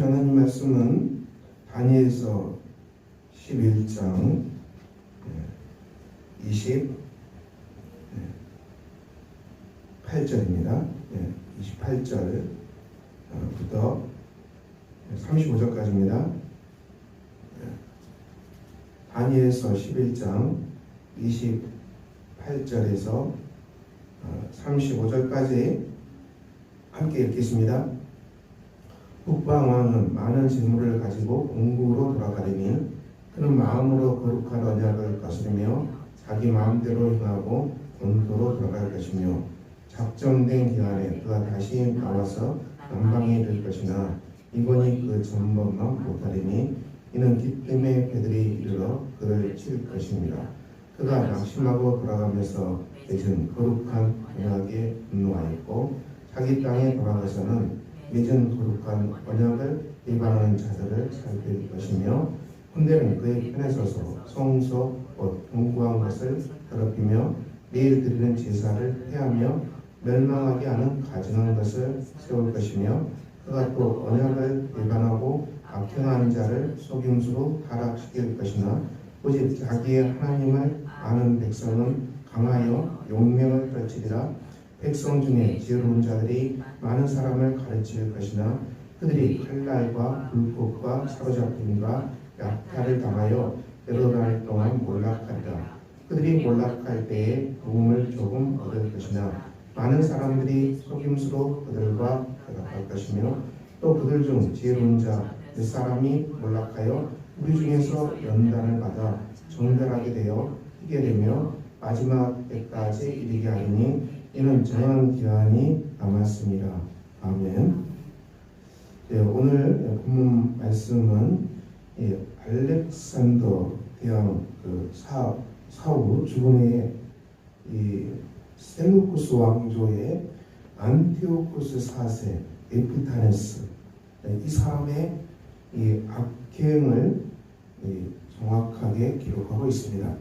보실 하나님 말씀은 다니엘서 11장 28절입니다. 28절부터 35절까지입니다. 다니엘서 11장 28절에서 35절까지 함께 읽겠습니다. 북방왕은 많은 재물을 가지고 궁국으로 돌아가리니 그는 마음으로 거룩한 언약을 거스르며 자기 마음대로 행하고 본토로 돌아갈 것이며 작정된 기한에 그가 다시 나와서 남방에 이를 것이나 이번이 그 전번만 못하리니 이는 기쁨의 배들이 이르러 그를 칠 것입니다. 그가 낙심하고 돌아가면서 맺은 거룩한 언약에 분노하였고 자기 땅에 돌아가서는 맺은 거룩한 언약을 위반하는 자들을 살필 것이며 군대는 그의 편에 서서 성소 곧 견고한 것을 더럽히며 매일 드리는 제사를 폐하며 멸망하게 하는 가증한 것을 세울 것이며 그가 또 언약을 위반하고 악행하는 자를 속임수로 타락시킬 것이나 오직 자기의 하나님을 아는 백성은 강하여 용맹을 떨치리라. 백성 중에 지혜로운 자들이 많은 사람을 가르칠 것이나 그들이 칼날과 불꽃과 사로잡힘과 약탈을 당하여 여러 날 동안 몰락하리라. 그들이 몰락할 때에 도움을 조금 얻을 것이나 많은 사람들이 속임수로 그들과 대답할 것이며 또 그들 중 지혜로운 자 몇 사람이 몰락하여 우리 중에서 연단을 받아 정결하게 되어 희게 되며 마지막 때까지 이르게 하리니 이는 정한 기한이 남았습니다. 아멘. 오늘 본문 말씀은 알렉산더 대왕 사후 죽은 이 셀루쿠스 왕조의 안티오쿠스 4세 에피타네스 이 사람의 이 악행을 정확하게 기록하고 있습니다.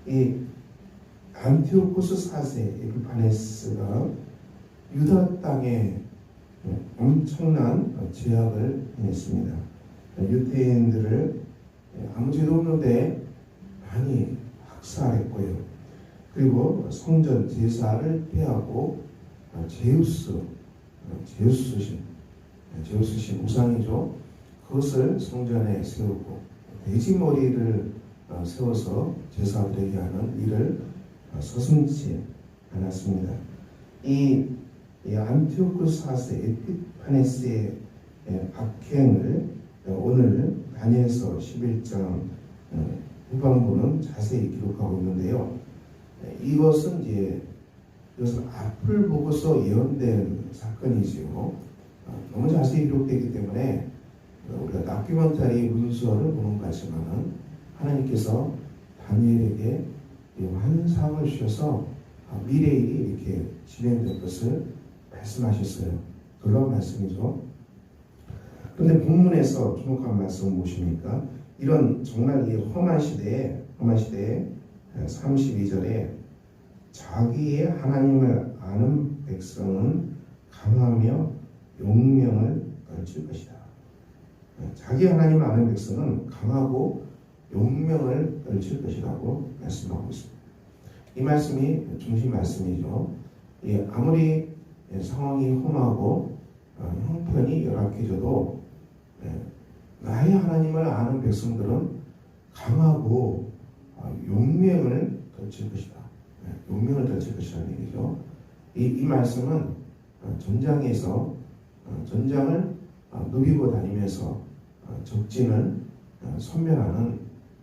이 안티오쿠스 4세 에피파네스가 유다 땅에 엄청난 제약을 행했습니다. 유대인들을 아무 죄도 없는데 많이 학살했고요. 그리고 성전 제사를 폐하고 제우스신 우상이죠. 그것을 성전에 세우고 돼지 머리를 세워서 제사드리게 하는 일을 서슴지 않았습니다. 이 안티오쿠스 4세 에피파네스의 악행을 오늘 다니엘서 11장 후반부는 자세히 기록하고 있는데요. 이것은 앞을 보고서 예언된 사건이지요. 너무 자세히 기록되기 때문에 우리가 다큐멘터리 문서를 보는 것 같지만은 하나님께서 다니엘에게 환상을 주셔서 미래의 일이 이렇게 진행될 것을 말씀하셨어요. 놀라운 말씀이죠. 그런데 본문에서 주목한 말씀은 무엇입니까? 이런 정말 이 험한 시대에 32절에 자기의 하나님을 아는 백성은 강하며 용명을 떨칠 것이다. 자기 하나님을 아는 백성은 강하고 용명을 떨칠 것이라고 말씀하고 있습니다. 이 말씀이 중심 말씀이죠. 아무리 상황이 험하고 형편이 열악해져도 나의 하나님을 아는 백성들은 강하고 용명을 떨칠 것이다. 용명을 떨칠 것이라는 얘기죠. 이 말씀은 전장에서 전장을 누비고 다니면서 적진을 선멸하는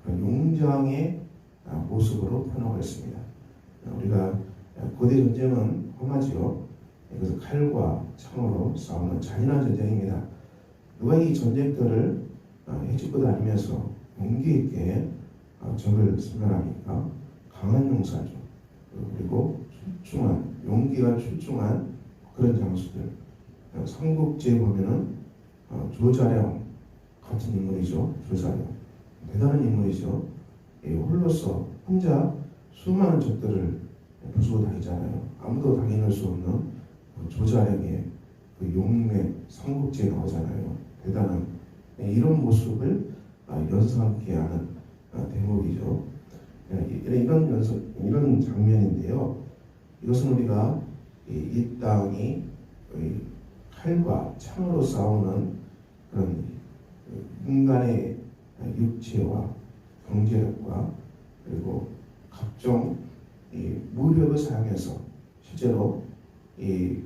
용장의 모습으로 표현하고 있습니다. 우리가 고대 전쟁은 험하지요. 그래서 칼과 창으로 싸우는 잔인한 전쟁입니다. 누가 이 전쟁터를 해집고 다니면서 용기 있게 적을 선멸합니까? 강한 용사죠. 그리고 용기가 출중한 그런 장수들. 삼국지에 보면은 조자룡 같은 인물이죠. 조자룡 대단한 인물이죠. 홀로서 혼자 수많은 적들을 부수고 다니잖아요. 아무도 당해낼 수 없는 조자룡의 그 용맹 삼국지에 나오잖아요. 대단한 이런 모습을 연상케 하는 대목이죠. 이런 장면인데요. 이것은 우리가 이 땅이 칼과 창으로 싸우는 그런 인간의 육체와 경제력과 그리고 각종 무력을 사용해서 실제로 그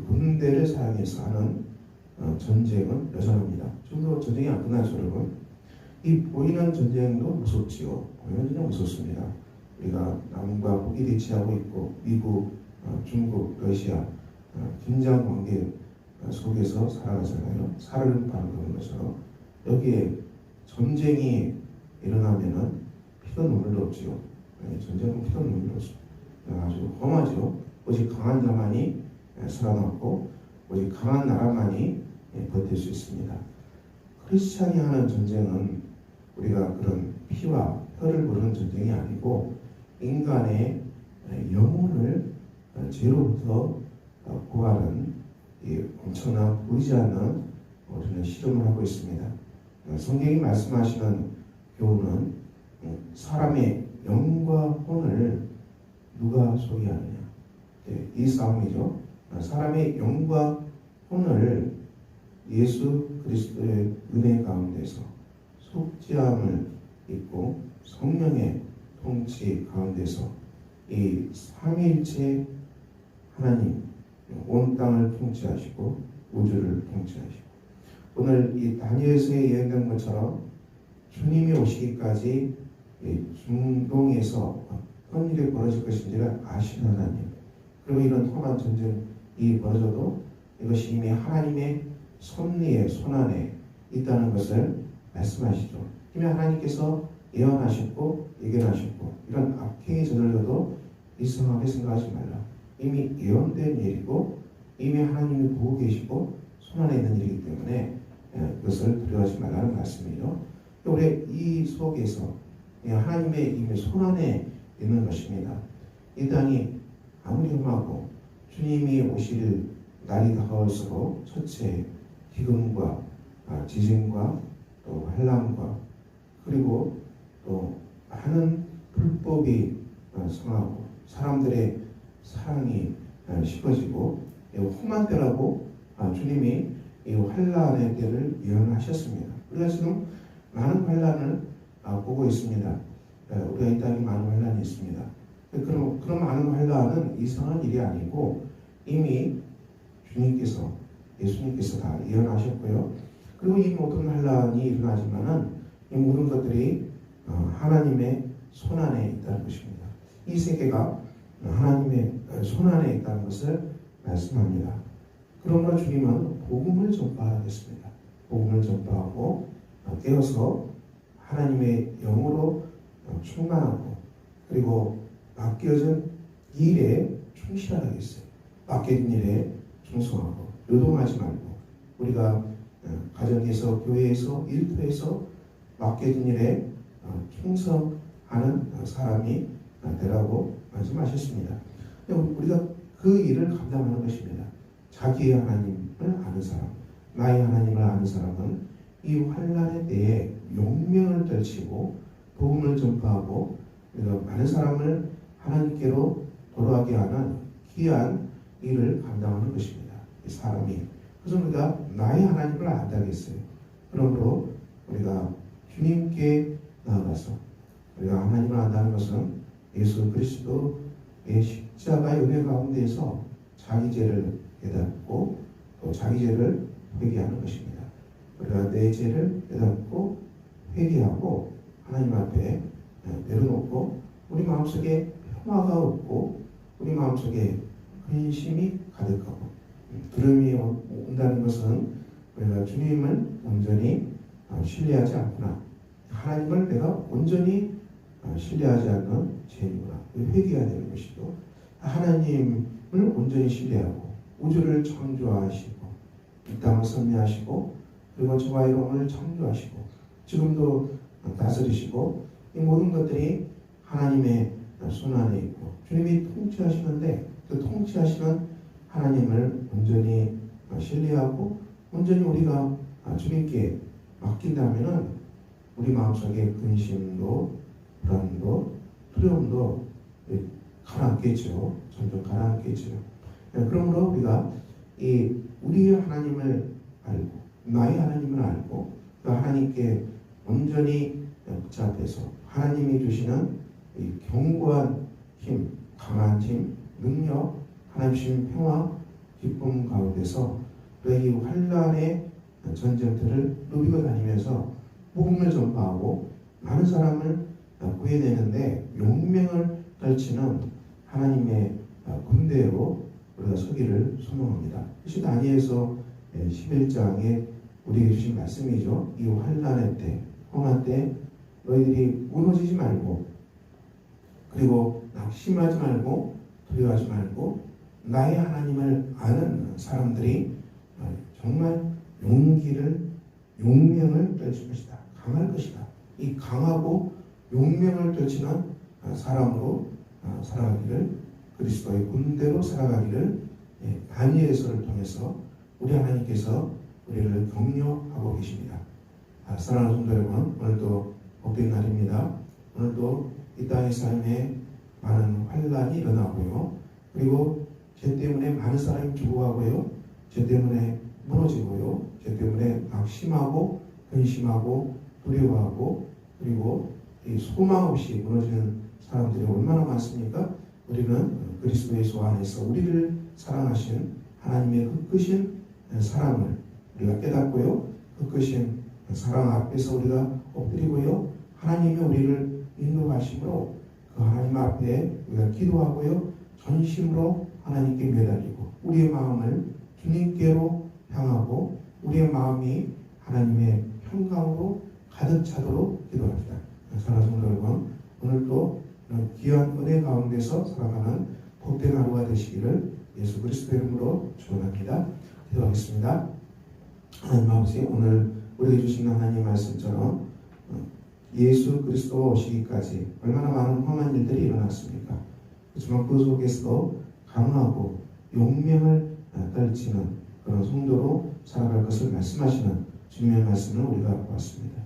군대를 사용해서 하는 전쟁은 여전합니다. 지금도 전쟁이 안 끝나죠, 여러분. 이 보이는 전쟁도 무섭지요. 보이는 전쟁 무섭습니다. 우리가 남과 북이 대치하고 있고 미국, 중국, 러시아 긴장 관계 속에서 살아가잖아요. 살을 바라보는 것처럼 여기에 전쟁이 일어나면은 피도 눈물도 없지요. 전쟁은 피도 눈물도 없습니다. 아주 험하죠. 오직 강한 자만이 살아남고 오직 강한 나라만이 버틸 수 있습니다. 크리스찬이 하는 전쟁은 우리가 그런 피와 혈을 부르는 전쟁이 아니고 인간의 영혼을 죄로부터 구하는 엄청난 보이지 않는 우리는 실험을 하고 있습니다. 성경이 말씀하시는 교훈은 사람의 영과 혼을 누가 소유하느냐, 이 싸움이죠. 사람의 영과 혼을 예수 그리스도의 은혜 가운데서 속죄함을 입고 성령의 통치 가운데서 이 삼위일체 하나님 온 땅을 통치하시고 우주를 통치하시고 오늘 이 다니엘서에 예언된 것처럼 주님이 오시기까지 중동에서 어떤 일이 벌어질 것인지를 아시는 하나님, 그리고 이런 험한 전쟁이 벌어져도 이것이 이미 하나님의 섭리의 손안에 있다는 것을 말씀하시죠. 이미 하나님께서 예언하셨고 예견하셨고 이런 악행이 저질러도 이상하게 생각하지 말라. 이미 예언된 일이고 이미 하나님이 보고 계시고 손안에 있는 일이기 때문에 그것을 두려워하지 말라는 말씀이죠. 우리 이 속에서 하나님의 이미 손안에 있는 것입니다. 이 땅이 아무리 험하고 주님이 오실 날이 다가올수록 첫째 기근과 지진과 또 환난과 그리고 또 많은 불법이 성하고 사람들의 사랑이 식어지고 험한 때라고 주님이 이 환난의 때를 예언하셨습니다. 우리가 지금 많은 환난을 보고 있습니다. 우리가 이 땅에 많은 환난이 있습니다. 그런 많은 환난은 이상한 일이 아니고 이미 주님께서 예수님께서 다 예언하셨고요. 그리고 이 모든 환난이 일어나지만은 이 모든 것들이 하나님의 손안에 있다는 것입니다. 이 세계가 하나님의 손안에 있다는 것을 말씀합니다. 그러므로 주님은 복음을 전파하겠습니다. 복음을 전파하고 깨어서 하나님의 영으로 충만하고 그리고 맡겨진 일에 충실하겠어요. 맡겨진 일에 충성하고 요동하지 말고 우리가 가정에서 교회에서 일터에서 맡겨진 일에 충성하는 사람이 되라고 말씀하셨습니다. 우리가 그 일을 감당하는 것입니다. 자기의 하나님을 아는 사람, 나의 하나님을 아는 사람은 이 환난에 대해 용명을 떨치고 복음을 전파하고 많은 사람을 하나님께로 돌아가게 하는 귀한 일을 감당하는 것입니다. 이 사람이. 그래서 우리가 나의 하나님을 안다겠어요. 그러므로 우리가 주님께 나아가서 우리가 하나님을 안다는 것은 예수 그리스도의 십자가의 은혜 가운데에서 자기 죄를 깨닫고 또 자기 죄를 회개하는 것입니다. 우리가 내 죄를 깨닫고 회개하고 하나님 앞에 내려놓고 우리 마음속에 평화가 없고 우리 마음속에 근심이 가득하고 두려움이 온다는 것은 우리가 주님을 온전히 신뢰하지 않구나. 하나님을 내가 온전히 신뢰하지 않는 죄이구나. 회개해야 되는 것이죠. 하나님을 온전히 신뢰하고 우주를 창조하시고 이 땅을 섭리하시고 그리고 저와 여러분을 창조하시고 지금도 다스리시고 이 모든 것들이 하나님의 손 안에 있고 주님이 통치하시는데 그 통치하시는 하나님을 온전히 신뢰하고 온전히 우리가 주님께 맡긴다면은 우리 마음속에 근심도 불안도 두려움도 가라앉겠죠. 점점 가라앉겠죠. 그러므로 우리가 우리의 하나님을 알고 나의 하나님을 알고 그 하나님께 온전히 붙잡혀서 하나님이 주시는 이 견고한 힘, 강한 힘, 능력, 하나님 주신 평화, 기쁨 가운데서 이 환란의 전쟁터를 누비고 다니면서 복음을 전파하고 많은 사람을 구해내는데 용맹을 떨치는 하나님의 군대로 우리가 서기를 소망합니다. 이것이 다니엘서 11장에 우리에게 주신 말씀이죠. 이 환란의 때, 험한 때 너희들이 무너지지 말고 그리고 낙심하지 말고 두려워하지 말고 나의 하나님을 아는 사람들이 정말 용맹을 떨칠 것이다. 강할 것이다. 이 강하고 용맹을 떨치는 사람으로 살아가기를 그리스도의 군대로 살아가기를 다니엘서를 통해서 우리 하나님께서 우리를 격려하고 계십니다. 사랑하는 성도 여러분, 오늘도 복된 날입니다. 오늘도 이 땅의 삶에 많은 환란이 일어나고요. 그리고 죄 때문에 많은 사람이 죽어가고요. 죄 때문에 무너지고요. 죄 때문에 낙심하고 근심하고 두려워하고 그리고 이 소망 없이 무너지는 사람들이 얼마나 많습니까? 우리는 그리스도 예수 안에서 우리를 사랑하신 하나님의 그 크신 사랑을 우리가 깨닫고요. 그 크신 사랑 앞에서 우리가 엎드리고요. 하나님이 우리를 인도하심으로 그 하나님 앞에 우리가 기도하고요. 전심으로 하나님께 매달리고 우리의 마음을 주님께로 향하고 우리의 마음이 하나님의 평강으로 가득 차도록 기도합니다. 사랑하는 성도 여러분, 오늘도 귀한 은혜 가운데서 살아가는 복된 하루가 되시기를 예수 그리스도 이름으로 축원합니다. 기도하겠습니다. 하나님 아버지, 오늘 우리에게 주신 하나님 말씀처럼 예수 그리스도 오시기까지 얼마나 많은 험한 일들이 일어났습니까? 그렇지만 그 속에서도 강하고 용맹을 떨치는 그런 성도로 살아갈 것을 말씀하시는 주님의 말씀을 우리가 보았습니다.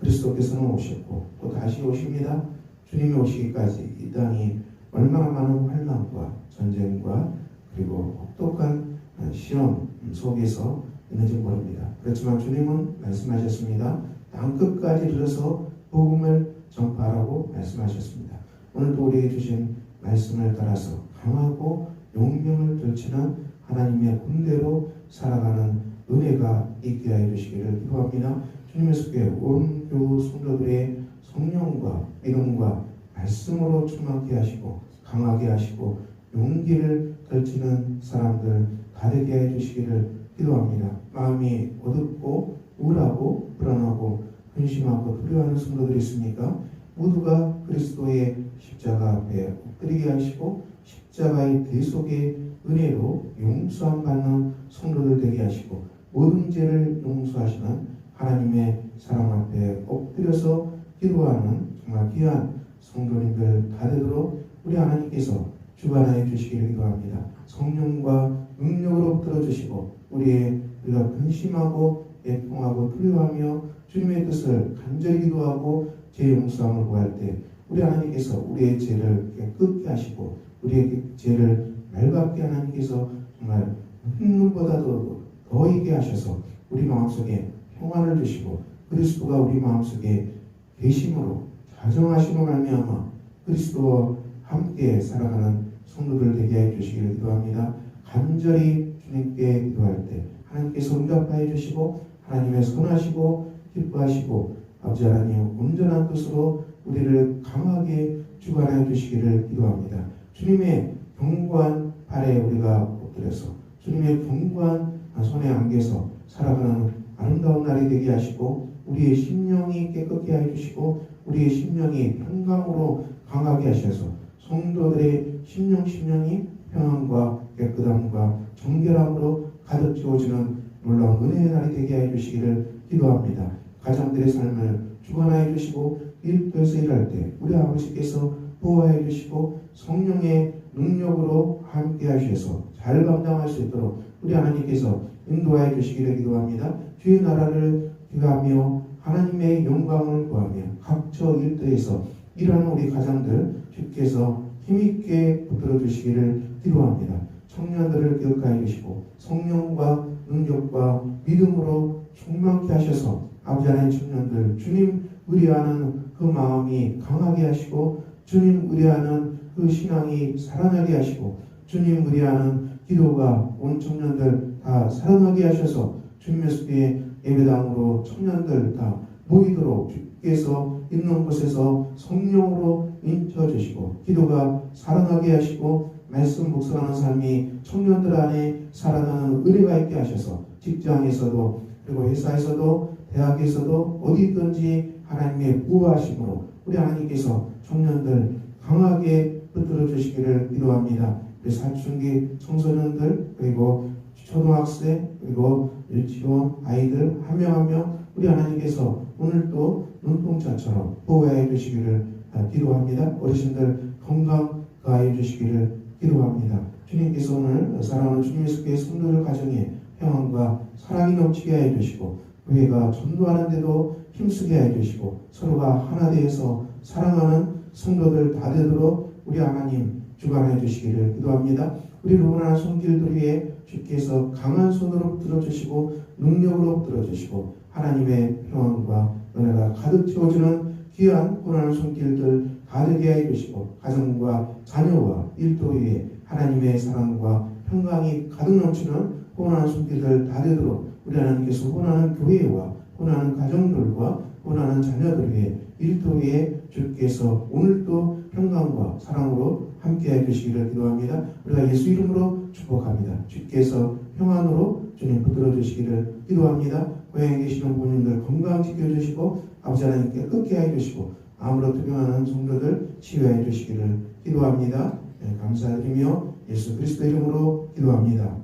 그리스도께서는 오셨고 또 다시 오십니다. 주님이 오시기까지 이 땅이 얼마나 많은 환난과 전쟁과 그리고 혹독한 시험 속에서 있는지 모릅니다. 그렇지만 주님은 말씀하셨습니다. 땅 끝까지 이르러서 복음을 전파하라고 말씀하셨습니다. 오늘도 우리에게 주신 말씀을 따라서 강하고 용명을 떨치는 하나님의 군대로 살아가는 은혜가 있게 하여 주시기를 기도합니다. 주님의 속에 온 교우 성도들의 성령과 믿음과 말씀으로 충만케 하시고 강하게 하시고 용기를 떨치는 사람들 다 되게 해 주시기를 기도합니다. 마음이 어둡고 우울하고 불안하고 근심하고 두려워하는 성도들이 있습니까? 모두가 그리스도의 십자가 앞에 엎드리게 하시고 십자가의 대속의 은혜로 용서함 받는 성도들 되게 하시고 모든 죄를 용서하시는 하나님의 사랑 앞에 엎드려서 기도하는 정말 귀한 성도님들 다 되도록 우리 하나님께서 주관하여 주시기를 기도합니다. 성령과 능력으로 붙들어주시고 우리가 근심하고 애통하고 두려워하며 주님의 뜻을 간절히 기도하고 죄 용서함을 구할 때 우리 하나님께서 우리의 죄를 깨끗게 하시고 우리의 죄를 맑게 하나님께서 정말 흙눈보다도 더 있게 하셔서 우리 마음속에 평안을 주시고 그리스도가 우리 마음속에 계심으로 자정하심으로 말미암아 그리스도와 함께 살아가는 성도들 되게 해 주시기를 기도합니다. 간절히 주님께 기도할 때 하나님께서 응답하여 주시고 하나님의 선하시고 기뻐하시고 아버지 하나님 온전한 뜻으로 우리를 강하게 주관하여 주시기를 기도합니다. 주님의 견고한 발에 우리가 엎드려서 주님의 견고한 손에 안겨서 살아가는 아름다운 날이 되게 하시고 우리의 심령이 깨끗게 하여 주시고 우리의 심령이 평강으로 강하게 하셔서 성도들의 심령이 평안과 깨끗함과 정결함으로 가득 채워지는 놀라운 은혜의 날이 되게 하여 주시기를 기도합니다. 가정들의 삶을 주관하여 주시고 일터에서 일할 때 우리 아버지께서 보호하여 주시고 성령의 능력으로 함께 하셔서 잘 감당할 수 있도록 우리 하나님께서 인도하여 주시기를 기도합니다. 주의 나라를 기도하며 하나님의 영광을 구하며 각처 일터에서 일하는 우리 가정들 주께서 힘있게 붙들어 주시기를 기도합니다. 청년들을 기억하여 주시고 성령과 능력과 믿음으로 충만케 하셔서 아버지 하나님 청년들 주님 의뢰하는 그 마음이 강하게 하시고 주님 의뢰하는 그 신앙이 살아나게 하시고 주님 의뢰하는 기도가 온 청년들 다 살아나게 하셔서 주님의 숲에 예배당으로 청년들 다 모이도록 주께서 있는 곳에서 성령으로 인쳐주시고 기도가 살아나게 하시고 말씀 묵상하는 삶이 청년들 안에 살아나는 은혜가 있게 하셔서 직장에서도 그리고 회사에서도 대학에서도 어디든지 하나님의 부하심으로 우리 하나님께서 청년들 강하게 붙들어 주시기를 기도합니다. 우리 사춘기 청소년들 그리고 초등학생 그리고 유치원 아이들 한 명 한 명 우리 하나님께서 오늘도 눈동자처럼 보호해 주시기를 기도합니다. 어르신들 건강 가해 주시기를 기도합니다. 주님께서 오늘 사랑하는 주님의 속에 성도들 가정에 평안과 사랑이 넘치게 해 주시고 교회가 전도하는데도 힘쓰게 해 주시고 서로가 하나 되어서 사랑하는 성도들 다 되도록 우리 하나님 주관해 주시기를 기도합니다. 우리를 원하는 손길들 위해 주께서 강한 손으로 들어주시고 능력으로 들어주시고 하나님의 평안과 은혜가 가득 채워주는 귀한 원하는 손길들 가득게 해 주시고 가정과 자녀와 일도 위에 하나님의 사랑과 평강이 가득 넘치는 원하는 손길들 다 되도록 우리 하나님께서 원하는 교회와 원하는 가정들과 원하는 자녀들 위해 일도 위에 주께서 오늘도 평강과 사랑으로 함께 해주시기를 기도합니다. 우리가 예수 이름으로 축복합니다. 주께서 평안으로 주님 붙들어 주시기를 기도합니다. 고향에 계시는 부모님들 건강 지켜주시고 아버지 하나님께 끝게 해주시고 암으로 투병하는 성도들 치유해 주시기를 기도합니다. 네, 감사드리며 예수 그리스도 이름으로 기도합니다.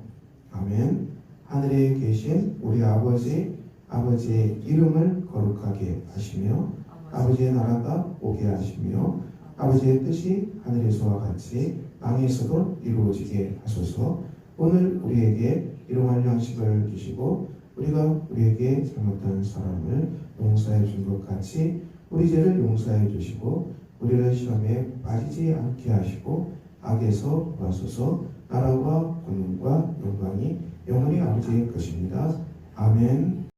아멘. 하늘에 계신 우리 아버지의 이름을 거룩하게 하시며 아버지의 나라가 오게 하시며 아버지의 뜻이 하늘에서와 같이 땅에서도 이루어지게 하소서. 오늘 우리에게 일용할 양식을 주시고 우리가 우리에게 잘못한 사람을 용서해 준 것 같이 우리 죄를 용서해 주시고 우리를 시험에 빠지지 않게 하시고 악에서 구하소서. 나라와 권능과 영광이 영원히 아버지의 것입니다. 아멘.